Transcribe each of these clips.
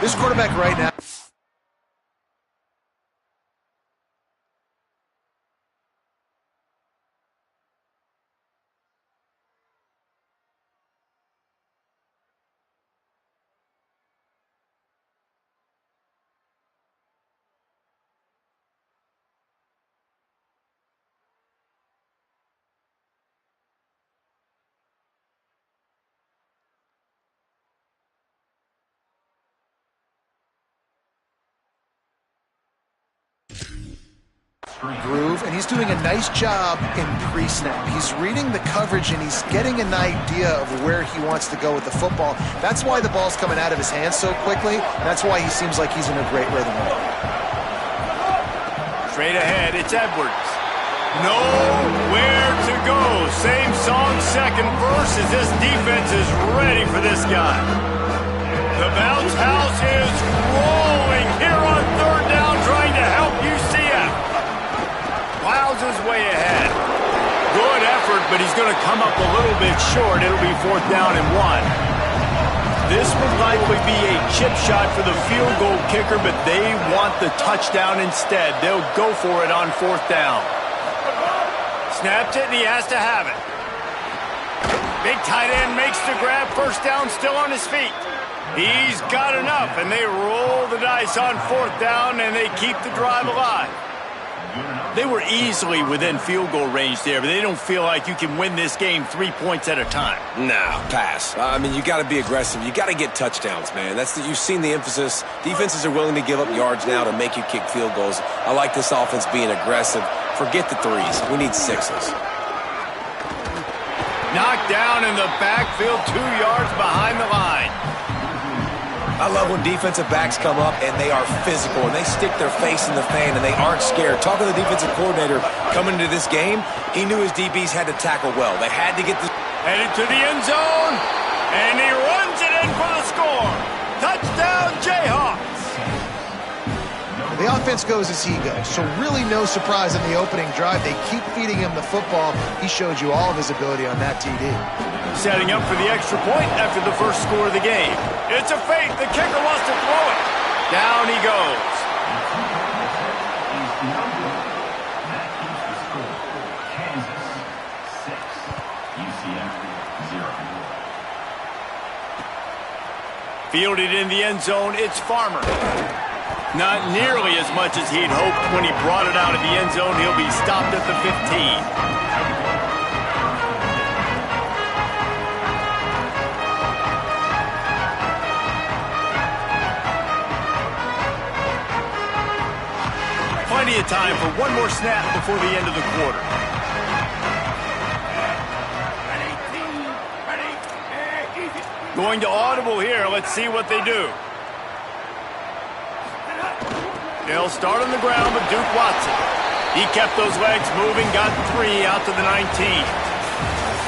This quarterback right now. Groove, and he's doing a nice job in pre-snap. He's reading the coverage and he's getting an idea of where he wants to go with the football. That's why the ball's coming out of his hands so quickly. That's why he seems like he's in a great rhythm. Straight ahead, it's Edwards. Nowhere to go. Same song, second verse, as this defense is ready for this guy. The bounce house is rolling here on third down, trying to help UCF. Plows his way ahead. Good effort, but he's going to come up a little bit short. It'll be 4th down and 1. This would likely be a chip shot for the field goal kicker, but they want the touchdown instead. They'll go for it on 4th down. Snaps it, and he has to have it. Big tight end makes the grab. First down, still on his feet. He's got enough, and they roll the dice on 4th down, and they keep the drive alive. They were easily within field goal range there, but they don't feel like you can win this game 3 points at a time. No, pass. I mean, you got to be aggressive. You got to get touchdowns, man. You've seen the emphasis. Defenses are willing to give up yards now to make you kick field goals. I like this offense being aggressive. Forget the threes. We need sixes. Knocked down in the backfield, 2 yards behind the line. I love when defensive backs come up and they are physical and they stick their face in the fan and they aren't scared. Talking to the defensive coordinator coming into this game, he knew his DBs had to tackle well. They had to get the... Headed to the end zone, and he runs it in for the score. Touchdown, Jayhawks. The offense goes as he goes, so really no surprise in the opening drive. They keep feeding him the football. He showed you all of his ability on that TD. Setting up for the extra point after the first score of the game. It's a fake. The kicker wants to throw it. Down he goes. Fielded in the end zone, it's Farmer. Not nearly as much as he'd hoped when he brought it out of the end zone. He'll be stopped at the 15. Plenty of time for one more snap before the end of the quarter. Going to audible here. Let's see what they do. They'll start on the ground with Duke Watson. He kept those legs moving, got 3 out to the 19.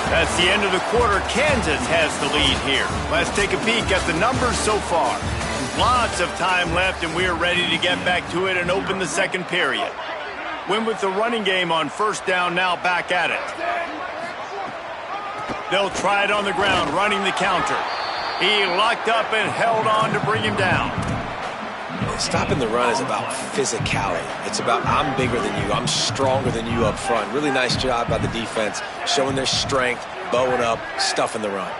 That's the end of the quarter. Kansas has the lead here. Let's take a peek at the numbers so far. Lots of time left, and we're ready to get back to it and open the second period. Win with the running game on first down, now back at it. They'll try it on the ground, running the counter. He locked up and held on to bring him down. Stopping the run is about physicality. It's about I'm bigger than you, I'm stronger than you up front. Really nice job by the defense, showing their strength, bowing up, stuffing the run.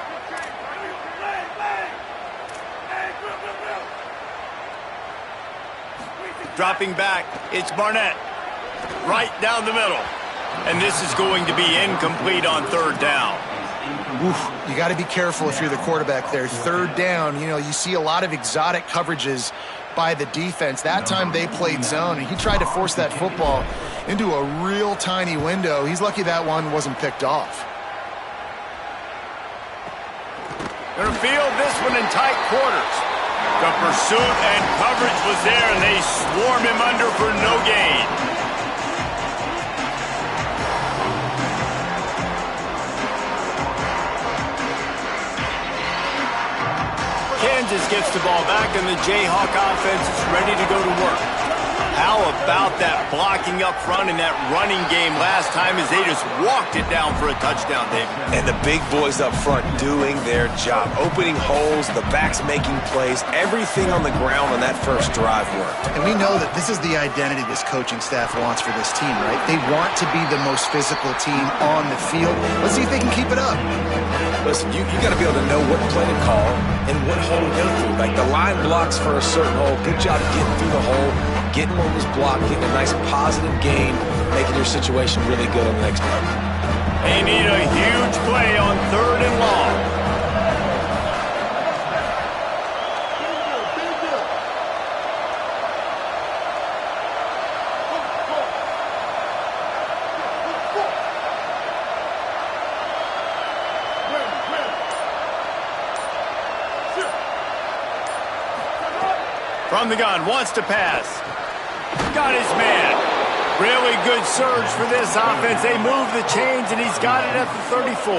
Dropping back, it's Barnett. Right down the middle. And this is going to be incomplete on third down. Oof, you got to be careful if you're the quarterback there. Third down, you see a lot of exotic coverages by the defense. That time they played zone, and he tried to force that football into a real tiny window. He's lucky that one wasn't picked off. Going to field this one in tight quarters. The pursuit and coverage was there, and they swarm him under for no gain. Kansas gets the ball back, and the Jayhawk offense is ready to go to work. How about that blocking up front and that running game last time as they just walked it down for a touchdown, David? And the big boys up front doing their job. Opening holes, the backs making plays. Everything on the ground on that first drive worked. And we know that this is the identity this coaching staff wants for this team, right? They want to be the most physical team on the field. Let's see if they can keep it up. Listen, you got to be able to know what play to call and what hole to go through. Like the line blocks for a certain hole. Good job getting through the hole, getting what was blocked, getting a nice positive gain, making your situation really good on the next play. They need a huge play on 3rd and long. From the gun, wants to pass. Got his man. Really good surge for this offense. They move the chains, and he's got it at the 34.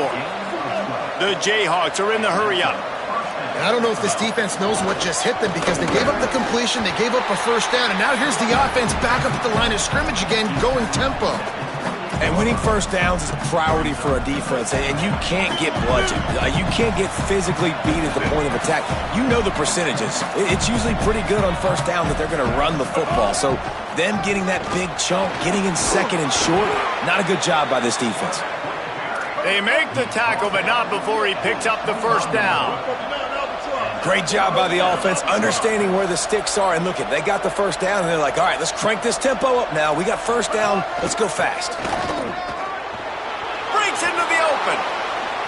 The Jayhawks are in the hurry-up. And I don't know if this defense knows what just hit them because they gave up the completion, they gave up a first down, and now here's the offense back up at the line of scrimmage again, going tempo. And winning first downs is a priority for a defense, and you can't get bludgeoned. You can't get physically beat at the point of attack. You know the percentages. It's usually pretty good on first down that they're going to run the football. So them getting that big chunk, getting in second and short, not a good job by this defense. They make the tackle, but not before he picks up the first down. Great job by the offense, understanding where the sticks are. And look, they got the first down, and they're like, all right, let's crank this tempo up now. We got first down. Let's go fast. Breaks into the open.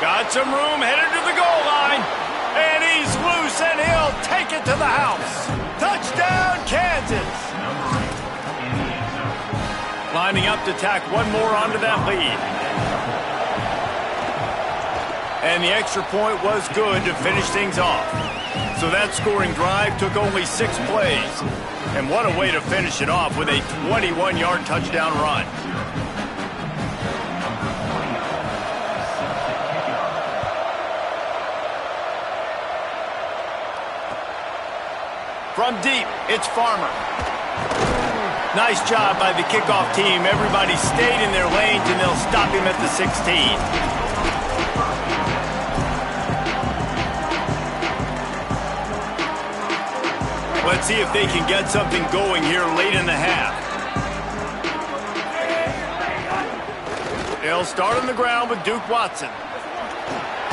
Got some room, headed to the goal line. And he's loose, and he'll take it to the house. Touchdown, Kansas. Lining up to tack one more onto that lead. And the extra point was good to finish things off. So that scoring drive took only 6 plays. And what a way to finish it off with a 21-yard touchdown run. From deep, it's Farmer. Nice job by the kickoff team. Everybody stayed in their lanes, and they'll stop him at the 16. Let's see if they can get something going here late in the half. They'll start on the ground with Duke Watson.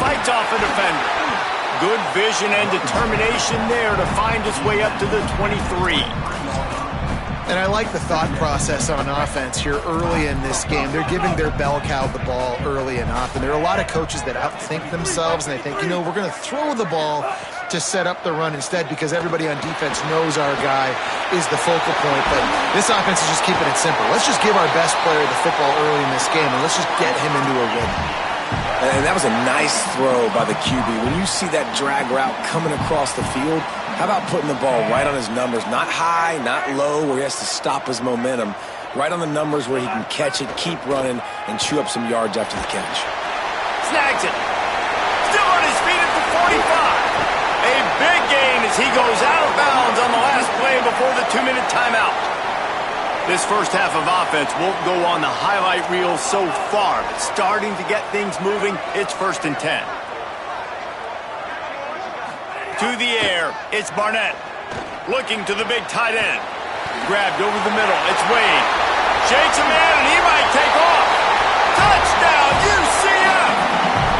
Fights off a defender. Good vision and determination there to find his way up to the 23. And I like the thought process on offense here early in this game. They're giving their bell cow the ball early and often. There are a lot of coaches that outthink themselves, and they think, you know, we're going to throw the ball to set up the run instead because everybody on defense knows our guy is the focal point. But this offense is just keeping it simple. Let's just give our best player the football early in this game, and let's just get him into a rhythm. And that was a nice throw by the QB. When you see that drag route coming across the field, how about putting the ball right on his numbers? Not high, not low, where he has to stop his momentum. Right on the numbers where he can catch it, keep running, and chew up some yards after the catch. Snags it. Still on his feet at the 45. A big gain as he goes out of bounds on the last play before the 2-minute timeout. This first half of offense won't go on the highlight reel so far, but starting to get things moving, it's 1st and 10. To the air, it's Barnett. Looking to the big tight end. Grabbed over the middle, it's Wade. Shakes a man, and he might take off. Touchdown, UCF!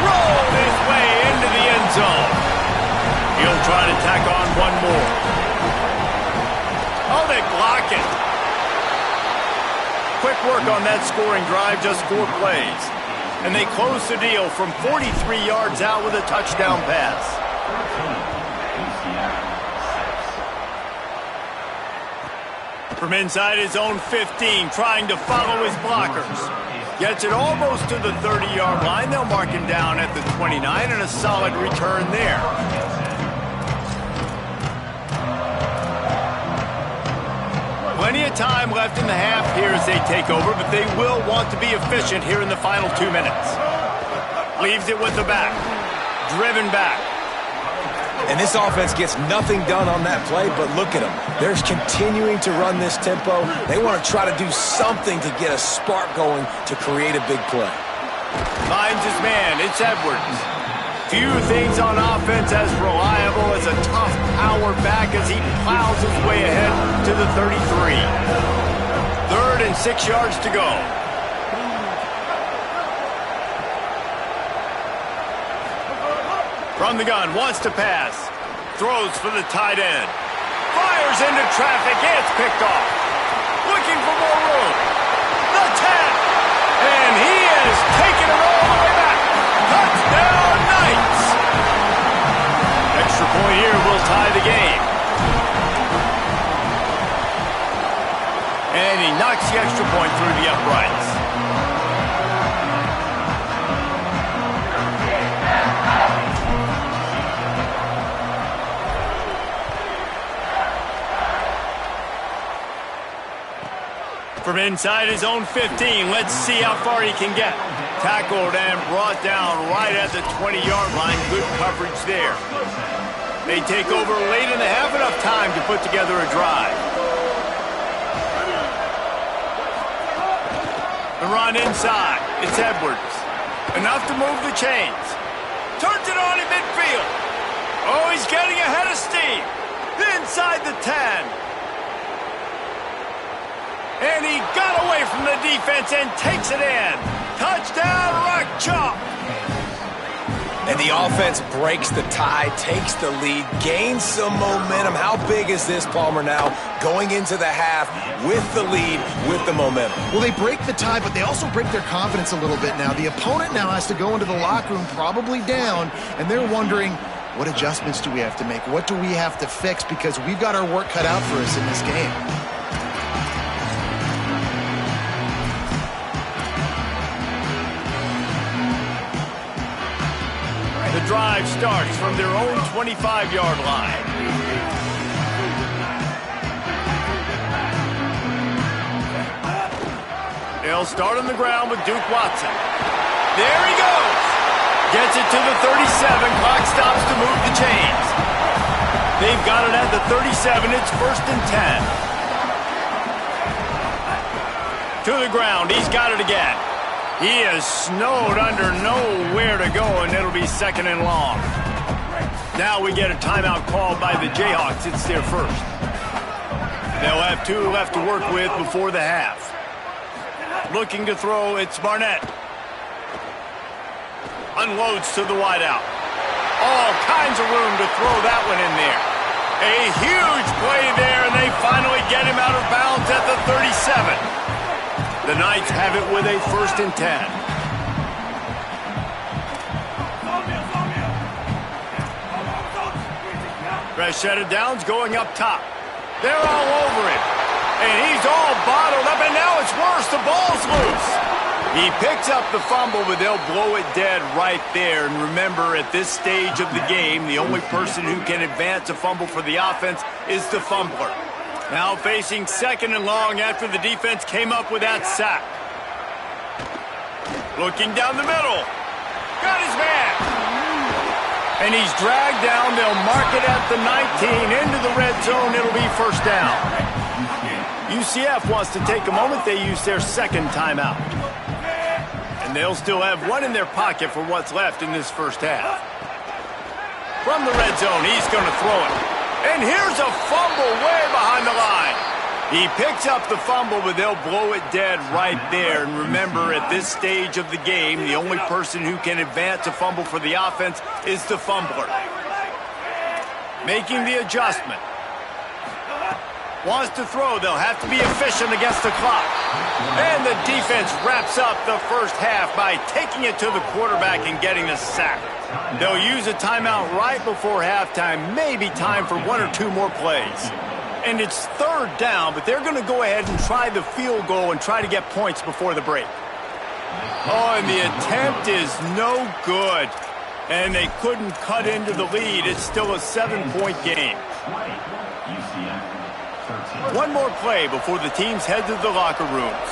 Rolled his way into the end zone. He'll try to tack on one more. Oh, they block it. Quick work on that scoring drive, just 4 plays. And they close the deal from 43 yards out with a touchdown pass. From inside his own 15, trying to follow his blockers. Gets it almost to the 30-yard line. They'll mark him down at the 29, and a solid return there. Plenty of time left in the half here as they take over, but they will want to be efficient here in the final 2 minutes. Leaves it with the back. Driven back. And this offense gets nothing done on that play, but look at them. They're continuing to run this tempo. They want to try to do something to get a spark going to create a big play. Finds his man. It's Edwards. Few things on offense as reliable as a tough power back as he plows his way ahead to the 33. 3rd and 6 yards to go. From the gun, wants to pass. Throws for the tight end. Fires into traffic. It's picked off. Looking for more room. The 10. And he is taking it all the way back. Touchdown, Knights. Extra point here will tie the game. And he knocks the extra point through the uprights. From inside his own 15, let's see how far he can get. Tackled and brought down right at the 20-yard line. Good coverage there. They take over late in the half, enough time to put together a drive. The run inside. It's Edwards. Enough to move the chains. Turns it on in midfield. Oh, he's getting ahead of steam. Inside the 10. And he got away from the defense and takes it in. Touchdown, Rock Chalk. And the offense breaks the tie, takes the lead, gains some momentum. How big is this, Palmer, now going into the half with the lead, with the momentum? Well, they break the tie, but they also break their confidence a little bit now. The opponent now has to go into the locker room probably down, and they're wondering, what adjustments do we have to make? What do we have to fix? Because we've got our work cut out for us in this game. The drive starts from their own 25-yard line. They'll start on the ground with Duke Watson. There he goes. Gets it to the 37. Clock stops to move the chains. They've got it at the 37. It's 1st and 10. To the ground. He's got it again. He is snowed under, nowhere to go, and it'll be 2nd and long. Now we get a timeout called by the Jayhawks. It's their first. They'll have 2 left to work with before the half. Looking to throw, it's Barnett. Unloads to the wideout. All kinds of room to throw that one in there. A huge play there, and they finally get him out of bounds at the 37. The Knights have it with a 1st and 10. Rashad Downs going up top. They're all over him. And he's all bottled up, and now it's worse. The ball's loose. He picks up the fumble, but they'll blow it dead right there. And remember, at this stage of the game, the only person who can advance a fumble for the offense is the fumbler. Now facing 2nd and long after the defense came up with that sack. Looking down the middle. Got his man. And he's dragged down. They'll mark it at the 19. Into the red zone. It'll be 1st down. UCF wants to take a moment. They use their 2nd timeout. And they'll still have 1 in their pocket for what's left in this 1st half. From the red zone, he's going to throw it. And here's a fumble way behind the line. He picks up the fumble, but they'll blow it dead right there. And remember, at this stage of the game, the only person who can advance a fumble for the offense is the fumbler. Making the adjustment. Wants to throw. They'll have to be efficient against the clock. And the defense wraps up the 1st half by taking it to the quarterback and getting the sack. They'll use a timeout right before halftime, maybe time for 1 or 2 more plays. And it's 3rd down, but they're going to go ahead and try the field goal and try to get points before the break. Oh, and the attempt is no good. And they couldn't cut into the lead. It's still a 7-point game. 1 more play before the teams head to the locker rooms.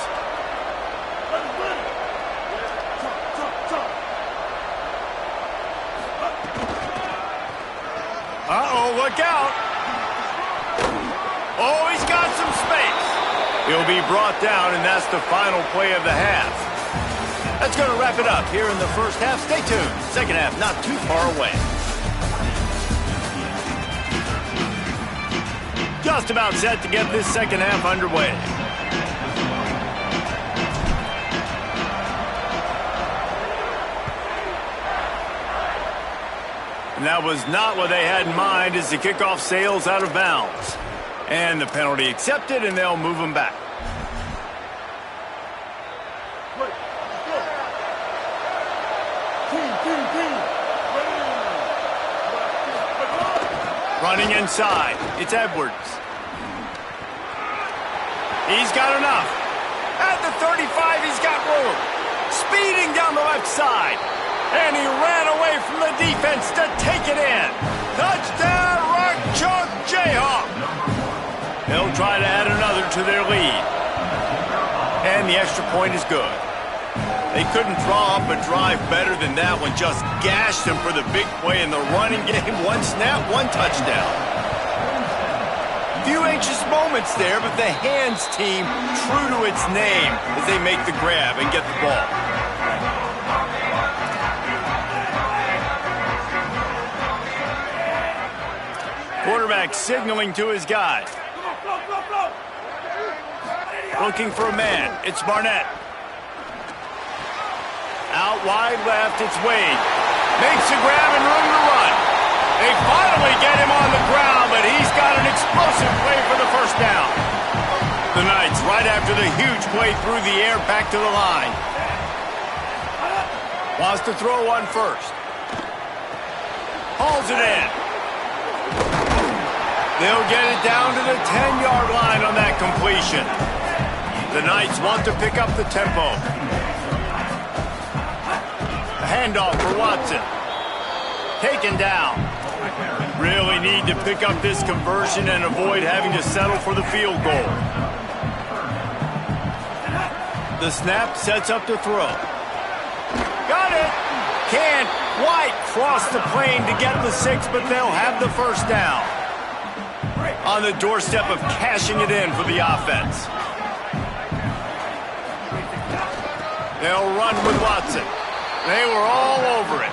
Uh-oh, look out. Oh, he's got some space. He'll be brought down, and that's the final play of the half. That's going to wrap it up here in the first half. Stay tuned. Second half not too far away. Just about set to get this second half underway. And that was not what they had in mind as the kickoff sails out of bounds. And the penalty accepted, and they'll move them back. Running inside, it's Edwards. He's got enough. At the 35, he's got room. Speeding down the left side. And he ran away from the defense to take it in. Touchdown, Rock Chalk Jayhawk. They'll try to add another to their lead. And the extra point is good. They couldn't draw up a drive better than that one. Just gashed them for the big play in the running game. One snap, one touchdown. Few anxious moments there, but the hands team true to its name as they make the grab and get the ball. Quarterback signaling to his guys. Looking for a man. It's Barnett. Out wide left, it's Wade. Makes a grab and room to run. They finally get him on the ground, but he's got an explosive play for the first down. The Knights, right after the huge play through the air, back to the line. Wants to throw one first. Hauls it in. They'll get it down to the 10-yard line on that completion. The Knights want to pick up the tempo. A handoff for Watson. Taken down. Really need to pick up this conversion and avoid having to settle for the field goal. The snap sets up to throw. Got it! Can't quite cross the plane to get the 6, but they'll have the first down. On the doorstep of cashing it in for the offense. They'll run with Watson. They were all over it.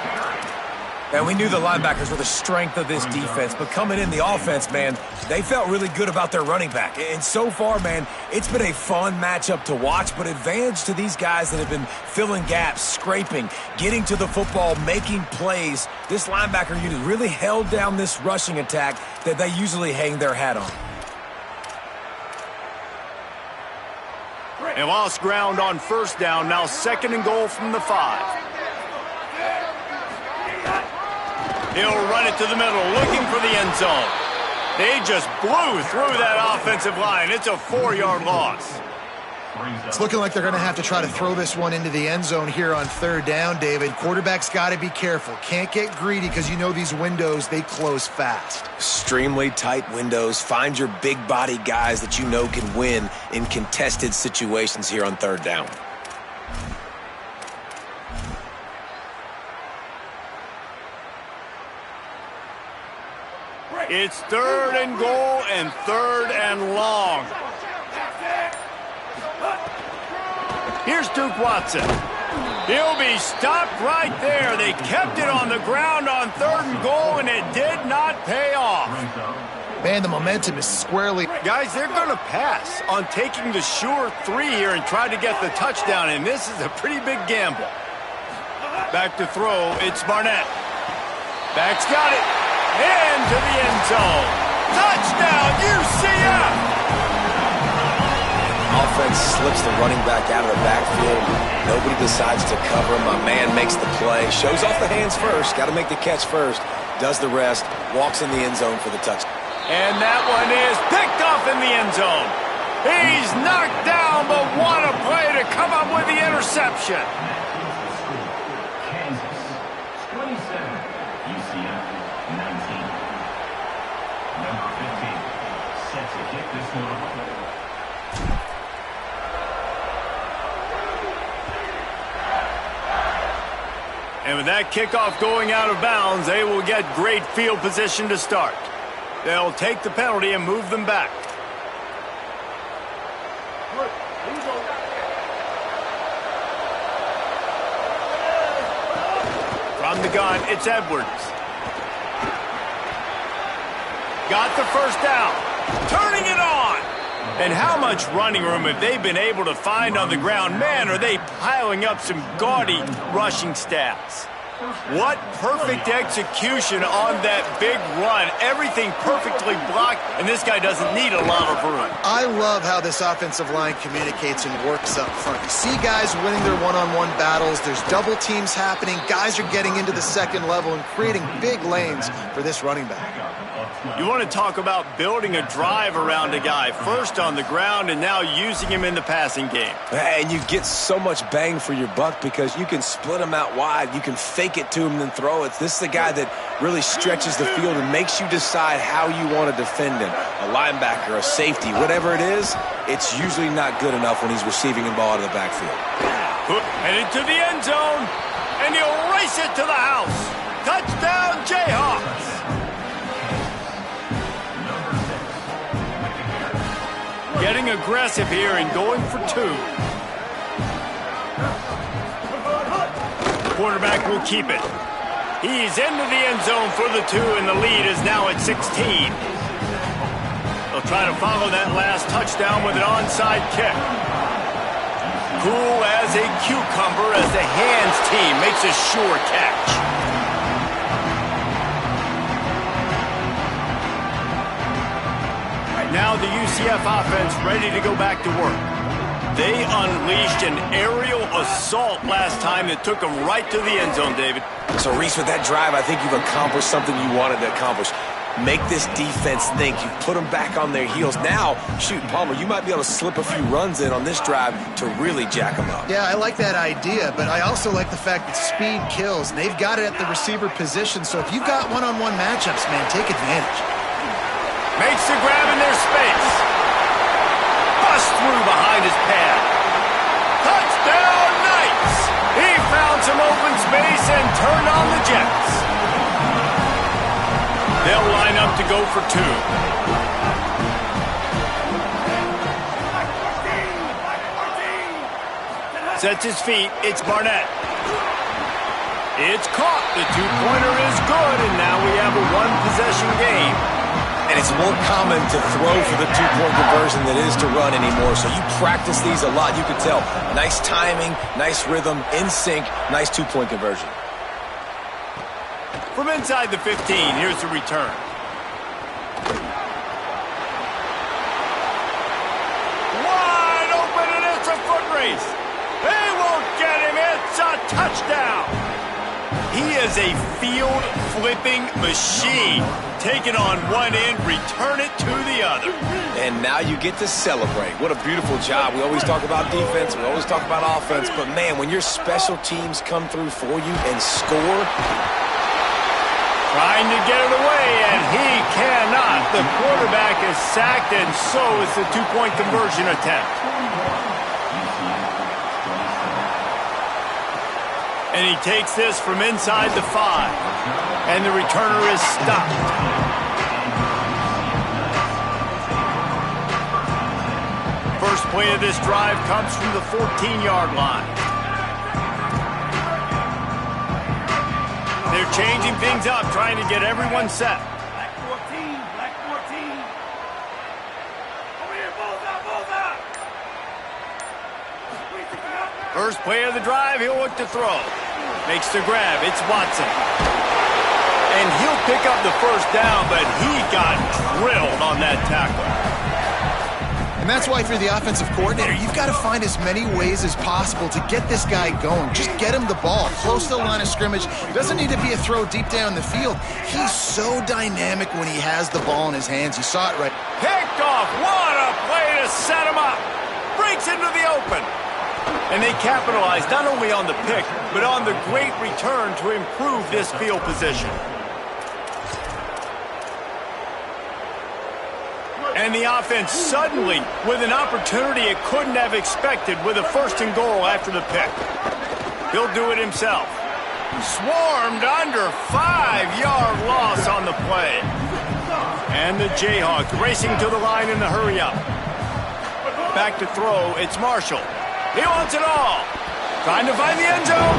And we knew the linebackers were the strength of this defense, but coming in the offense, man, they felt really good about their running back. And so far, man, it's been a fun matchup to watch, but advantage to these guys that have been filling gaps, scraping, getting to the football, making plays. This linebacker unit really held down this rushing attack that they usually hang their hat on. They lost ground on first down, now 2nd and goal from the 5. He'll run it to the middle, looking for the end zone. They just blew through that offensive line. It's a 4-yard loss. It's looking like they're going to have to try to throw this one into the end zone here on 3rd down, David. Quarterback's got to be careful. Can't get greedy because you know these windows, they close fast. Extremely tight windows. Find your big body guys that you know can win in contested situations here on 3rd down. It's 3rd and goal and 3rd and long. Here's Duke Watson. He'll be stopped right there. They kept it on the ground on 3rd and goal, and it did not pay off. Man, the momentum is squarely... Guys, they're going to pass on taking the sure 3 here and try to get the touchdown, and this is a pretty big gamble. Back to throw, it's Barnett. Back's got it. Into the end zone. Touchdown, UCF! Offense slips the running back out of the backfield. Nobody decides to cover him. My man makes the play. Shows off the hands first. Got to make the catch first. Does the rest. Walks in the end zone for the touchdown. And that one is picked off in the end zone. He's knocked down, but what a play to come up with the interception. And with that kickoff going out of bounds, they will get great field position to start. They'll take the penalty and move them back. From the gun, it's Edwards. Got the first down. Turning it on. And how much running room have they been able to find on the ground? Man, are they piling up some gaudy rushing stats. What perfect execution on that big run. Everything perfectly blocked, and this guy doesn't need a lot of room. I love how this offensive line communicates and works up front. You see guys winning their one-on-one battles. There's double teams happening. Guys are getting into the second level and creating big lanes for this running back. You want to talk about building a drive around a guy, first on the ground and now using him in the passing game. And you get so much bang for your buck because you can split him out wide. You can fake it to him and then throw it. This is the guy that really stretches the field and makes you decide how you want to defend him. A linebacker, a safety, whatever it is, it's usually not good enough when he's receiving the ball out of the backfield. Headed to the end zone, and he'll race it to the house. Touchdown, Jayhawks. Getting aggressive here and going for two. Quarterback will keep it. He's into the end zone for the two, and the lead is now at 16. They'll try to follow that last touchdown with an onside kick. Cool as a cucumber as the hands team makes a sure catch. Now the UCF offense ready to go back to work. They unleashed an aerial assault last time that took them right to the end zone, David. So, Reese, with that drive, I think you've accomplished something you wanted to accomplish. Make this defense think. You've put them back on their heels. Now, shoot, Palmer, you might be able to slip a few runs in on this drive to really jack them up. Yeah, I like that idea, but I also like the fact that speed kills. They've got it at the receiver position, so if you've got one-on-one matchups, man, take advantage. Makes the grab in their space. Bust through behind his pad. Touchdown, Knights! He found some open space and turned on the Jets. They'll line up to go for two. Sets his feet. It's Barnett. It's caught. The two-pointer is good, and now we have a one-possession game. And it's more common to throw for the two-point conversion than it is to run anymore. So you practice these a lot. You can tell. Nice timing, nice rhythm, in sync, nice two-point conversion. From inside the 15, here's the return. Wide open, and it's a foot race. They won't get him. It's a touchdown. He is a field-flipping machine. Take it on one end, return it to the other. And now you get to celebrate. What a beautiful job. We always talk about defense. We always talk about offense. But, man, when your special teams come through for you and score. Trying to get it away, and he cannot. The quarterback is sacked, and so is the two-point conversion attempt. And he takes this from inside the 5. And the returner is stopped. First play of this drive comes from the 14-yard line. They're changing things up, trying to get everyone set. Black 14, black 14. Over here, balls out. First play of the drive, he'll look to throw. Makes the grab, it's Watson. And he'll pick up the first down, but he got drilled on that tackle. And that's why if you're the offensive coordinator, you've got to find as many ways as possible to get this guy going. Just get him the ball close to the line of scrimmage. It doesn't need to be a throw deep down the field. He's so dynamic when he has the ball in his hands. You saw it right. Picked off. What a play to set him up. Breaks into the open. And they capitalized not only on the pick, but on the great return to improve this field position. And the offense suddenly with an opportunity it couldn't have expected with a first and goal after the pick. He'll do it himself. Swarmed under 5-yard loss on the play. And the Jayhawks racing to the line in the hurry-up. Back to throw, it's Marshall. He wants it all. Trying to find the end zone.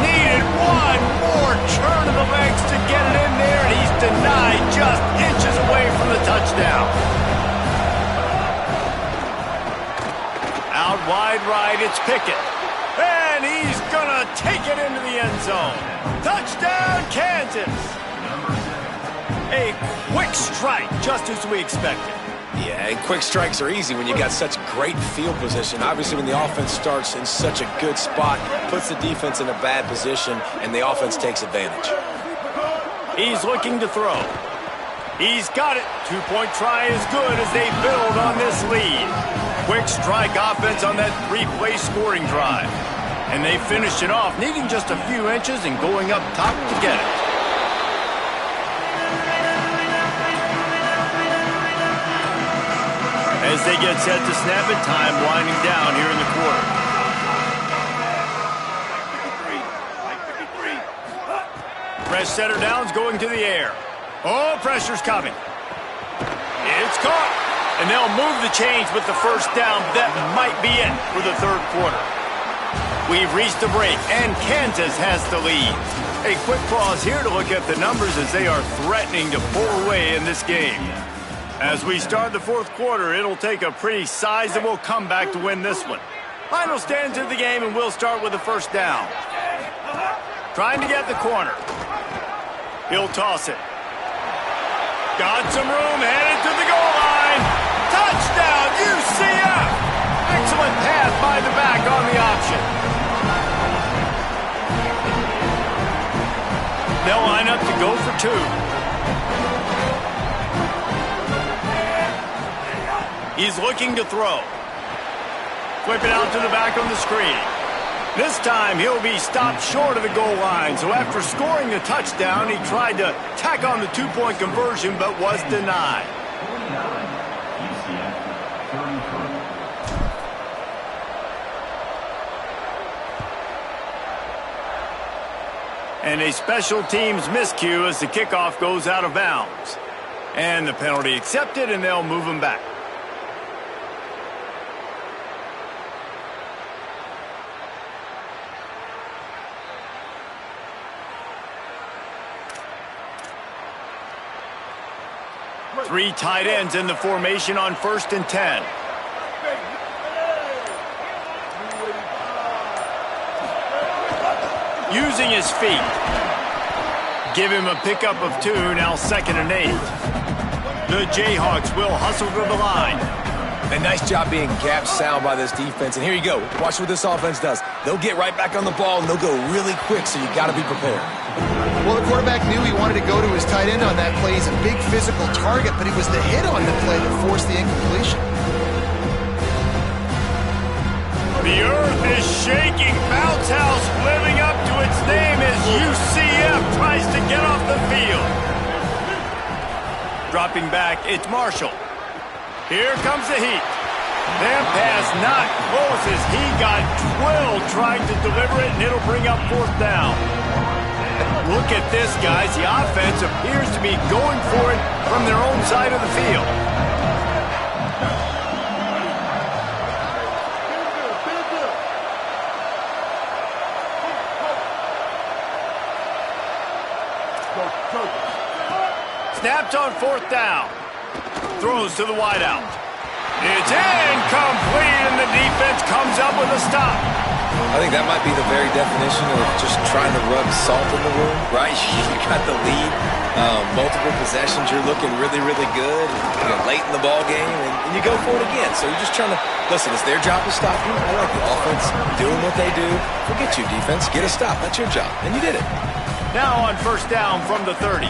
Needed one more turn of the legs to get it in there, and he's denied just inches away from the touchdown. Out wide right, it's Pickett. And he's going to take it into the end zone. Touchdown, Kansas. A quick strike, just as we expected. Yeah, and quick strikes are easy when you got such great field position. Obviously, when the offense starts in such a good spot, puts the defense in a bad position, and the offense takes advantage. He's looking to throw. He's got it. Two-point try is good as they build on this lead. Quick strike offense on that three-play scoring drive. And they finished it off, needing just a few inches and going up top to get it. As they get set to snap it, time winding down here in the quarter. Fresh setter downs going to the air. Oh, pressure's coming. It's caught. And they'll move the chains with the first down. That might be it for the third quarter. We've reached the break, and Kansas has the lead. A quick pause here to look at the numbers as they are threatening to pull away in this game. As we start the fourth quarter, it'll take a pretty sizable comeback to win this one. Final stands of the game, and we'll start with the first down. Trying to get the corner. He'll toss it. Got some room, headed to the goal line. Touchdown, UCF! Excellent pass by the back on the option. They'll line up to go for two. He's looking to throw. Flip it out to the back on the screen. This time he'll be stopped short of the goal line. So after scoring the touchdown, he tried to tack on the two-point conversion but was denied. And a special teams miscue as the kickoff goes out of bounds. And the penalty accepted, and they'll move him back. Three tight ends in the formation on 1st and 10. Using his feet. Give him a pickup of 2, now 2nd and 8. The Jayhawks will hustle to the line. A nice job being gap sound by this defense. And here you go. Watch what this offense does. They'll get right back on the ball, and they'll go really quick, so you got to be prepared. Well, the quarterback knew he wanted to go to his tight end on that play. He's a big physical target, but it was the hit on the play that forced the incompletion. The earth is shaking. Bounce House living up to its name as UCF tries to get off the field. Dropping back, it's Marshall. Here comes the heat. That pass not close as he got drilled trying to deliver it, and it'll bring up 4th down. Look at this, guys. The offense appears to be going for it from their own side of the field. Snapped on 4th down. Throws to the wideout. It's incomplete, and the defense comes up with a stop. I think that might be the very definition of just trying to rub salt in the wound, right? You got the lead, multiple possessions, you're looking really, really good, late in the ball game, and you go for it again. So you're just trying to, listen, it's their job to stop you. I like the offense doing what they do. Forget you, defense. Get a stop. That's your job, and you did it. Now on 1st down from the 30.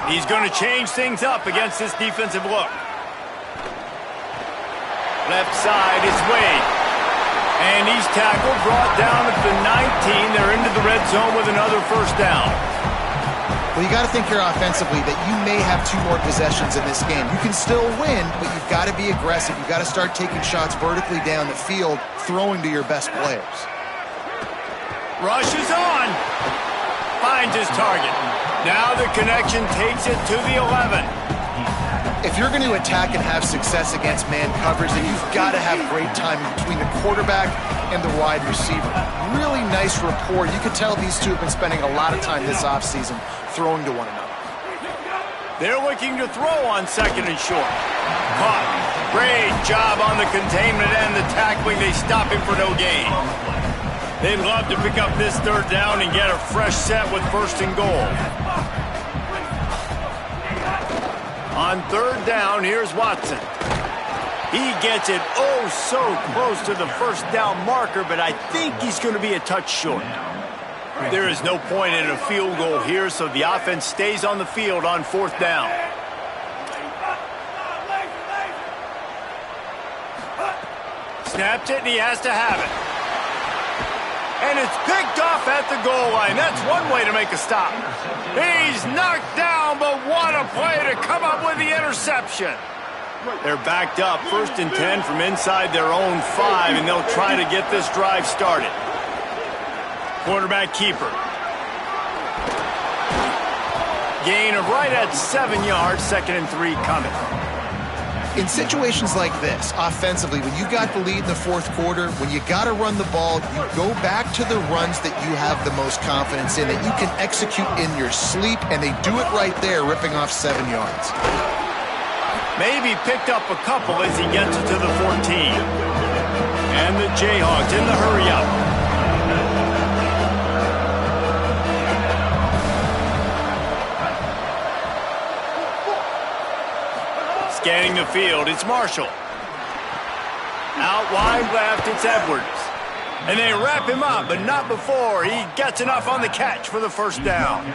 He's going to change things up against this defensive look. Left side is Wade. And he's tackled, brought down at the 19. They're into the red zone with another 1st down. Well, you got to think here offensively that you may have 2 more possessions in this game. You can still win, but you've got to be aggressive. You've got to start taking shots vertically down the field, throwing to your best players. Rush is on. Finds his target. Now the connection takes it to the 11. If you're going to attack and have success against man coverage, then you've got to have great timing between the quarterback and the wide receiver. Really nice rapport. You can tell these two have been spending a lot of time this offseason throwing to one another. They're looking to throw on second and short. Caught. Great job on the containment and the tackling. They stop him for no gain. They'd love to pick up this third down and get a fresh set with first and goal. On third down, here's Watson. He gets it oh so close to the first down marker, but I think he's going to be a touch short. There is no point in a field goal here, so the offense stays on the field on fourth down. Snaps it, and he has to have it. And it's picked off at the goal line. That's one way to make a stop. He's knocked down, but what a play to come up with the interception. They're backed up, 1st and 10 from inside their own 5, and they'll try to get this drive started. Quarterback keeper. Gain of right at 7 yards, 2nd and 3 coming. In situations like this, offensively, when you got the lead in the fourth quarter, when you got to run the ball, you go back to the runs that you have the most confidence in, that you can execute in your sleep, and they do it right there, ripping off 7 yards. Maybe picked up a couple as he gets it to the 14. And the Jayhawks in the hurry-up. Scanning the field, it's Marshall. Out wide left, it's Edwards. And they wrap him up, but not before he gets enough on the catch for the first down.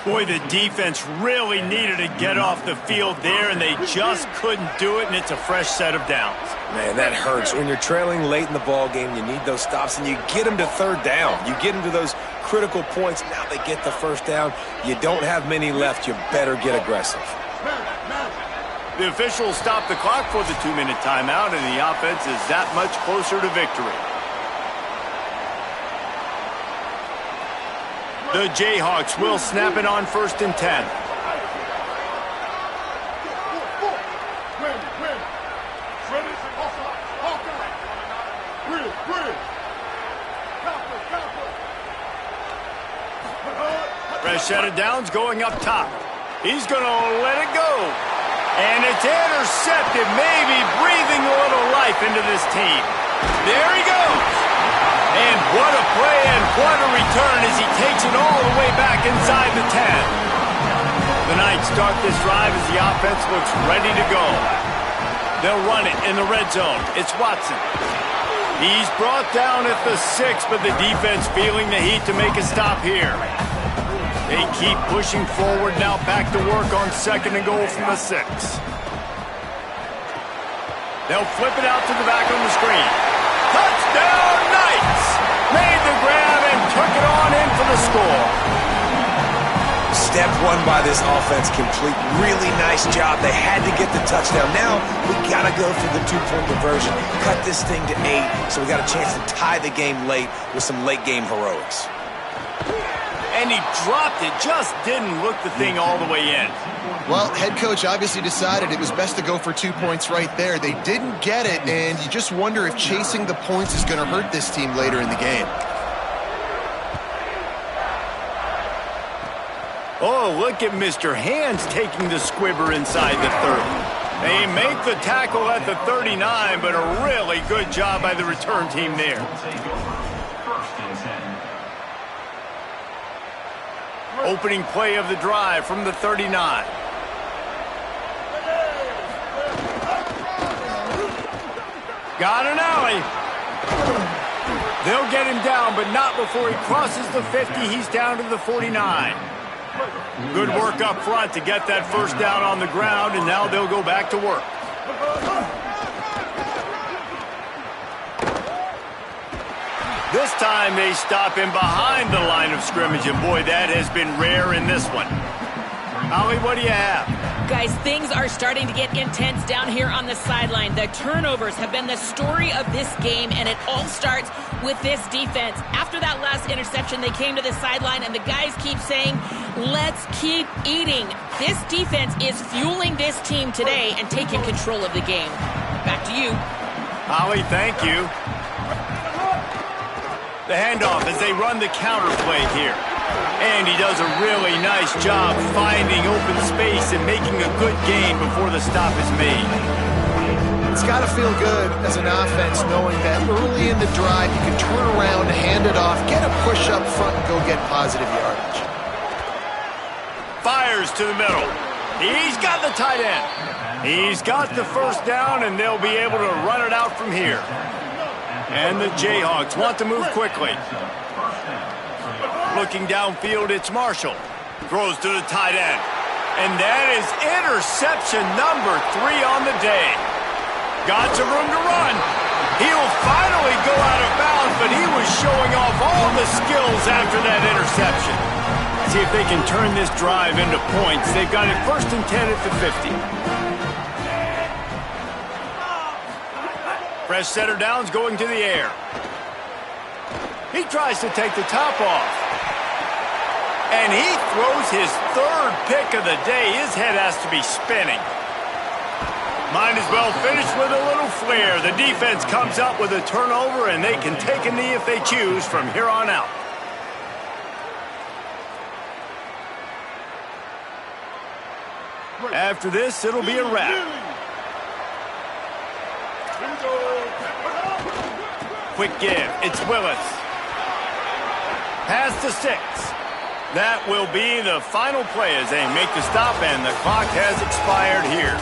Boy, the defense really needed to get off the field there, and they just couldn't do it, and it's a fresh set of downs. Man, that hurts. When you're trailing late in the ball game, you need those stops, and you get them to third down. You get them to those critical points. Now they get the first down. You don't have many left. You better get aggressive. The officials stop the clock for the 2-minute timeout, and the offense is that much closer to victory. The Jayhawks will snap it on 1st and 10. Fresh set of downs going up top. He's going to let it go. And it's intercepted, maybe breathing a little life into this team. There he goes. And what a play and what a return as he takes it all the way back inside the 10. The Knights start this drive as the offense looks ready to go. They'll run it in the red zone. It's Watson. He's brought down at the 6, but the defense feeling the heat to make a stop here. They keep pushing forward now, back to work on 2nd and goal from the 6. They'll flip it out to the back on the screen. Touchdown, Knights! Made the grab and took it on in for the score. Step one by this offense complete. Really nice job. They had to get the touchdown. Now we got to go for the 2-point conversion. Cut this thing to 8, so we got a chance to tie the game late with some late-game heroics. And he dropped it, just didn't look the thing all the way in. Well, head coach obviously decided it was best to go for 2 points right there. They didn't get it, and you just wonder if chasing the points is going to hurt this team later in the game. Oh, look at Mr. Hands taking the squibber inside the 30. They make the tackle at the 39, but a really good job by the return team there. Opening play of the drive from the 39. Got an alley. They'll get him down, but not before he crosses the 50. He's down to the 49. Good work up front to get that first down on the ground, and now they'll go back to work. This time they stop him behind the line of scrimmage, and boy, that has been rare in this one. Ollie, what do you have? Guys, things are starting to get intense down here on the sideline. The turnovers have been the story of this game, and it all starts with this defense. After that last interception, they came to the sideline, and the guys keep saying, let's keep eating. This defense is fueling this team today and taking control of the game. Back to you. Ollie, thank you. The handoff as they run the counter play here. And he does a really nice job finding open space and making a good gain before the stop is made. It's got to feel good as an offense knowing that early in the drive you can turn around, hand it off, get a push up front, and go get positive yardage. Fires to the middle. He's got the tight end. He's got the first down, and they'll be able to run it out from here. And the Jayhawks want to move quickly. Looking downfield, it's Marshall. Throws to the tight end. And that is interception number 3 on the day. Got some room to run. He'll finally go out of bounds, but he was showing off all the skills after that interception. See if they can turn this drive into points. They've got it 1st and 10 at the 50. Fresh setter downs going to the air. He tries to take the top off. And he throws his 3rd pick of the day. His head has to be spinning. Might as well finish with a little flair. The defense comes up with a turnover, and they can take a knee if they choose from here on out. After this, it'll be a wrap. Quick give. It's Willis. Pass to 6. That will be the final play as they make the stop, and the clock has expired here.